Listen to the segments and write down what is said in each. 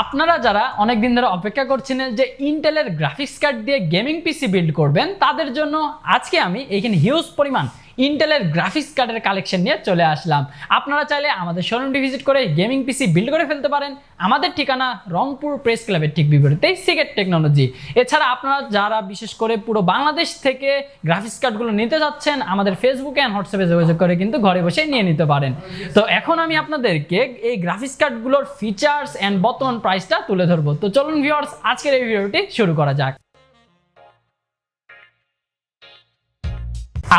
আপনারা যারা অনেকদিন ধরে অপেক্ষা করছেন যে ইন্টেলের গ্রাফিক্স কার্ড দিয়ে গেমিং পিসি বিল্ড করবেন, তাদের জন্য আজকে আমি এখানে হিউজ পরিমাণ ইন্টেলের গ্রাফিক্স কার্ডের কালেকশন নিয়ে চলে আসলাম। আপনারা চাইলে আমাদের শোরুমটি ভিজিট করে গেমিং পিসি বিল্ড করে ফেলতে পারেন। আমাদের ঠিকানা রংপুর প্রেস ক্লাবের ঠিক বিপরীতেই সিকেট টেকনোলজি। এছাড়া আপনারা যারা বিশেষ করে পুরো বাংলাদেশ থেকে গ্রাফিক্স কার্ডগুলো নিতে যাচ্ছেন, আমাদের ফেসবুকে অ্যান্ড হোয়াটসঅ্যাপে যোগাযোগ করে কিন্তু ঘরে বসে নিয়ে নিতে পারেন। তো এখন আমি আপনাদেরকে এই গ্রাফিক্স কার্ডগুলোর ফিচার্স অ্যান্ড বর্তমান প্রাইসটা তুলে ধরবো। তো চলুন ভিউয়ার্স, আজকের এই ভিডিওটি শুরু করা যাক।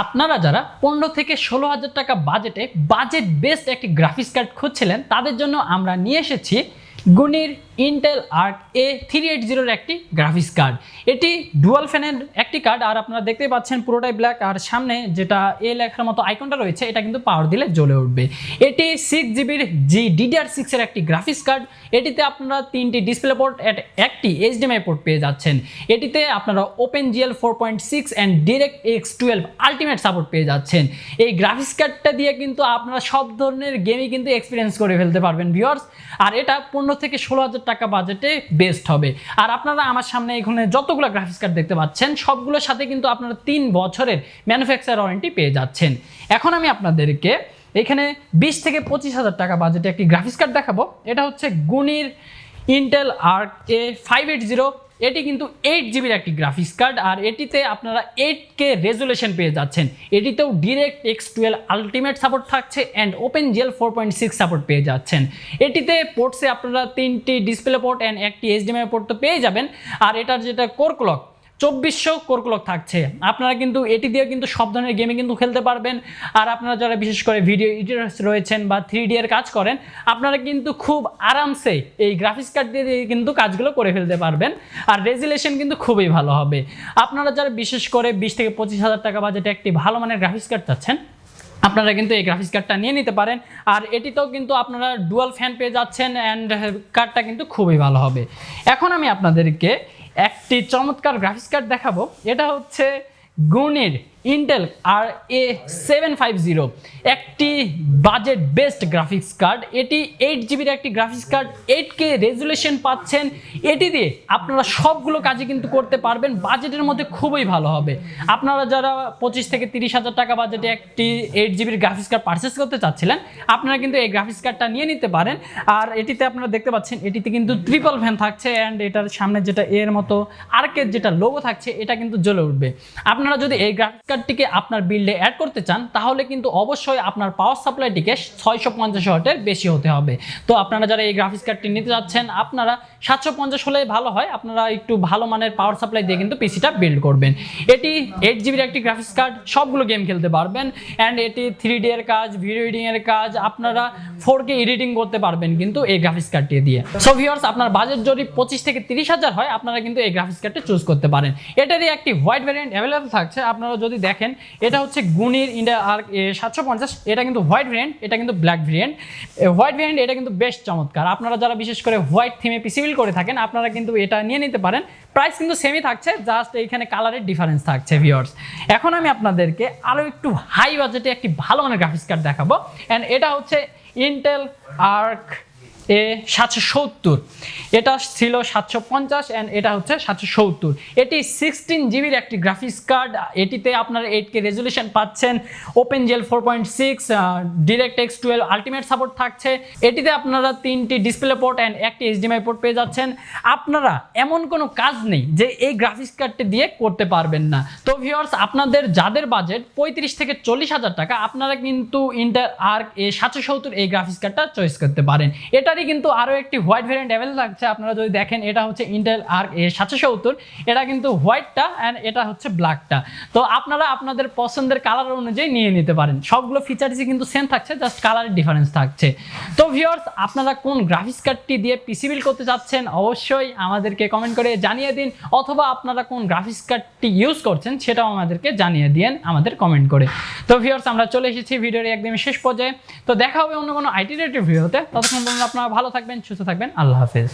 আপনারা যারা 15 থেকে 16,000 টাকা বাজেটে বাজেট বেস্ট একটি গ্রাফিক্স কার্ড খুঁজছিলেন, তাদের জন্য আমরা নিয়ে এসেছি গুনির ইন্টেল আর্ক A380 একটি গ্রাফিক্স কার্ড। এটি ডুয়াল ফ্যানের একটি কার্ড, আর আপনারা দেখতে পাচ্ছেন পুরোটাই ব্ল্যাক, আর সামনে যেটা এ লেখার মতো আইকনটা রয়েছে এটা কিন্তু পাওয়ার দিলে জ্বলে উঠবে। এটি 6GB DDR6 এর একটি গ্রাফিক্স কার্ড। এটিতে আপনারা 3টি ডিসপ্লে পোর্ট, একটি HDMI পোর্ট পেয়ে যাচ্ছেন। এটিতে আপনারা OpenGL 4.6 and DirectX 12 ultimate support পেয়ে যাচ্ছেন। এই গ্রাফিক্স কার্ডটা দিয়ে কিন্তু আপনারা সব ধরনের গেমই কিন্তু এক্সপিরিয়েন্স করে ফেলতে পারবেন ভিউয়ার্স। আর এটা 15 থেকে 16,000 টাকা বাজেটে বেস্ট হবে। আর আপনারা আমার সামনে এখানে যতগুলো গ্রাফিক্স কার্ড দেখতে পাচ্ছেন, সবগুলোর সাথে কিন্তু আপনারা 3 বছরের ম্যানুফ্যাকচার ওয়ারেন্টি পেয়ে যাচ্ছেন। এখন আমি আপনাদেরকে এখানে 20 থেকে 25,000 টাকা বাজেটে একটি গ্রাফিক্স কার্ড দেখাবো। এটা হচ্ছে গুনির ইন্টেল আর্ক A580। এটি কিন্তু 8GB একটি গ্রাফিক্স কার্ড, আর এটিতে আপনারা 8K রেজুলেশন পেয়ে যাচ্ছেন। এটিতেও DirectX 12 আলটিমেট সাপোর্ট থাকছে অ্যান্ড OpenGL 4.6 সাপোর্ট পেয়ে যাচ্ছেন। এটিতে পোর্টসে আপনারা 3টি ডিসপ্লে পোর্ট অ্যান্ড একটি HDMI পোর্ট তো পেয়ে যাবেন। আর এটার যেটা কোর ক্লক 2400 কোর ক্লক থাকছে। আপনারা কিন্তু এটি দিয়ে কিন্তু সব ধরনের গেমে কিন্তু খেলতে পারবেন। আর আপনারা যারা বিশেষ করে ভিডিও এডিটর্স রয়েছেন বা 3D এর কাজ করেন, আপনারা কিন্তু খুব আরামসে এই গ্রাফিক্স কার্ড দিয়ে কিন্তু কাজগুলো করে ফেলতে পারবেন। আর রেজুলেশন কিন্তু খুবই ভালো হবে। আপনারা যারা বিশেষ করে 20 থেকে 25,000 টাকা বাজেটে একটি ভালো মানের গ্রাফিক্স কার্ড চাচ্ছেন, আপনারা কিন্তু এই গ্রাফিক্স কার্ডটা নিয়ে নিতে পারেন। আর এটিতেও কিন্তু আপনারা ডুয়াল ফ্যান পেয়ে যাচ্ছেন অ্যান্ড কার্ডটা কিন্তু খুবই ভালো হবে। এখন আমি আপনাদেরকে একটি চমৎকার গ্রাফিক্স কার্ড দেখাবো। এটা হচ্ছে গুনির ইন্টেল A750, একটি বাজেট বেস্ট গ্রাফিক্স কার্ড। এটি 8GB একটি গ্রাফিক্স কার্ড, 8K রেজুলেশন পাচ্ছেন। এটি দিয়ে আপনারা সবগুলো কাজই কিন্তু করতে পারবেন। বাজেটের মধ্যে খুবই ভালো হবে। আপনারা যারা 25 থেকে 30,000 টাকা বাজেটে একটি 8GB গ্রাফিক্স কার্ড পারচেস করতে চাচ্ছিলেন, আপনারা কিন্তু এই গ্রাফিক্স কার্ডটা নিয়ে নিতে পারেন। আর এটিতে আপনারা দেখতে পাচ্ছেন এটিতে কিন্তু ট্রিপল ফ্যান থাকছে অ্যান্ড এটার সামনে যেটা এর মতো আর্কের যেটা লোগো থাকছে এটা কিন্তু জ্বলে উঠবে। আপনারা যদি এই গ্রাফিক্স কার্ডটিকে আপনার বিল্ডে অ্যাড করতে চান, তাহলে কিন্তু অবশ্যই আপনার পাওয়ার সাপ্লাইটিকে 650 ওয়াটের বেশি হতে হবে। তো আপনারা যারা এই গ্রাফিক্স কার্ডটি নিতে যাচ্ছেন, আপনারা 750 হলে ভালো হয়। আপনারা একটু ভালো মানের পাওয়ার সাপ্লাই দিয়ে কিন্তু পিসিটা বিল্ড করবেন। এটি 8GB একটি গ্রাফিক্স কার্ড, সবগুলো গেম খেলতে পারবেন অ্যান্ড এটি 3D এর কাজ, ভিডিও এডিটিং এর কাজ, আপনারা 4K এডিটিং করতে পারবেন কিন্তু এই গ্রাফিক্স কার্ডটি দিয়ে। সো ভিউয়ার্স, আপনার বাজেট যদি 25 থেকে 30,000 হয়, আপনারা কিন্তু এই গ্রাফিক্স কার্ডটা চুজ করতে পারেন। এটারই একটি হোয়াইট ভ্যারিয়েন্ট অ্যাভেলেবল থাকছে। আপনারা যদি দেখেন, এটা হচ্ছে গুনির ইন্টেল আর্ক A750। এটা কিন্তু হোয়াইট ভ্যারিয়েন্ট, এটা কিন্তু ব্ল্যাক ভ্যারিয়েন্ট। হোয়াইট ভ্যারিয়েন্ট এটা কিন্তু বেশ চমৎকার। আপনারা যারা বিশেষ করে হোয়াইট থিমে পিসি বিল্ড করে থাকেন, আপনারা কিন্তু এটা নিয়ে নিতে পারেন। প্রাইস কিন্তু সেমই থাকছে, জাস্ট এইখানে কালারের ডিফারেন্স থাকছে ভিউয়ার্স। এখন আমি আপনাদেরকে আরও একটু হাই বাজেটে একটি ভালো মানের গ্রাফিক্স কার্ড দেখাবো অ্যান্ড এটা হচ্ছে ইন্টেল আর্ক A770। এটা ছিল 750 অ্যান্ড এটা হচ্ছে 770। এটি 16GB একটি গ্রাফিক্স কার্ড। এটিতে আপনারা 8K রেজুলেশন পাচ্ছেন, OpenGL 4.6, DirectX 12 আলটিমেট সাপোর্ট থাকছে। এটিতে আপনারা 3টি ডিসপ্লে পোর্ট অ্যান্ড একটি HDMI পোর্ট পেয়ে যাচ্ছেন। আপনারা এমন কোনো কাজ নেই যে এই গ্রাফিক্স কার্ডটি দিয়ে করতে পারবেন না। তো ভিউয়ার্স, আপনাদের যাদের বাজেট 35 থেকে 40,000 টাকা, আপনারা কিন্তু ইন্টেল আর্ক A770 এই গ্রাফিক্স কার্ডটা চয়েস করতে পারেন। এটারই কিন্তু আরও একটি হোয়াইট ভ্যারিয়েন্ট অ্যাভেলেবল থাকছে। আপনারা যদি দেখেন, এটা হচ্ছে ইন্টেল আর্ক A770। এটা কিন্তু হোয়াইটটা অ্যান্ড এটা হচ্ছে ব্ল্যাকটা। তো আপনারা আপনাদের পছন্দের কালার অনুযায়ী নিয়ে নিতে পারেন। সবগুলো ফিচার্সই কিন্তু সেম থাকছে, জাস্ট কালারের ডিফারেন্স থাকছে। তো ভিউয়ার্স, আপনারা কোন গ্রাফিক্স কার্ডটি দিয়ে পিসি বিল্ড করতে চাচ্ছেন, অবশ্যই আমাদেরকে কমেন্ট করে জানিয়ে দিন, অথবা আপনারা কোন গ্রাফিক্স কার্ডটি ইউজ করছেন সেটাও আমাদেরকে জানিয়ে দিন আমাদের কমেন্ট করে। তো ভিউয়ার্স, আমরা চলে এসেছি ভিডিওর একদমই শেষ পর্যায়ে। তো দেখা হবে অন্য কোনো আইটি রিলেটেড ভিডিওতে। ততক্ষণ পর্যন্ত আপনারা ভালো থাকবেন, সুস্থ থাকবেন। আল্লাহ হাফেজ।